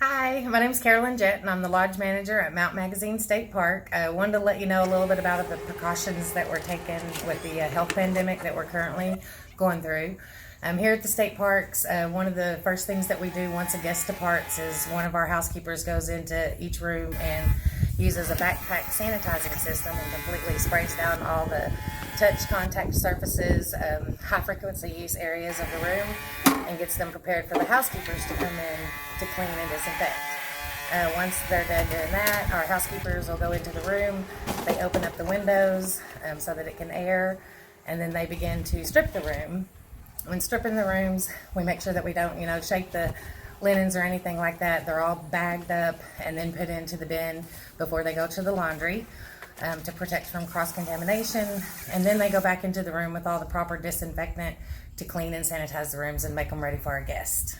Hi, my name is Carolyn, Jett, and I'm the lodge manager at Mount Magazine State Park. I wanted to let you know a little bit about the precautions that we're taking with the health pandemic that we're currently going through. Here at the state parks, one of the first things that we do once a guest departs is one of our housekeepers goes into each room and uses a backpack sanitizing system and completely sprays down all the touch contact surfaces, high frequency use areas of the room, and gets them prepared for the housekeepers to come in to clean and disinfect. Once they're done doing that, our housekeepers will go into the room. They open up the windows so that it can air, and then they begin to strip the room. When stripping the rooms, we make sure that we don't, shake the linens or anything like that. They're all bagged up and then put into the bin before they go to the laundry to protect from cross-contamination. And then they go back into the room with all the proper disinfectant to clean and sanitize the rooms and make them ready for our guests.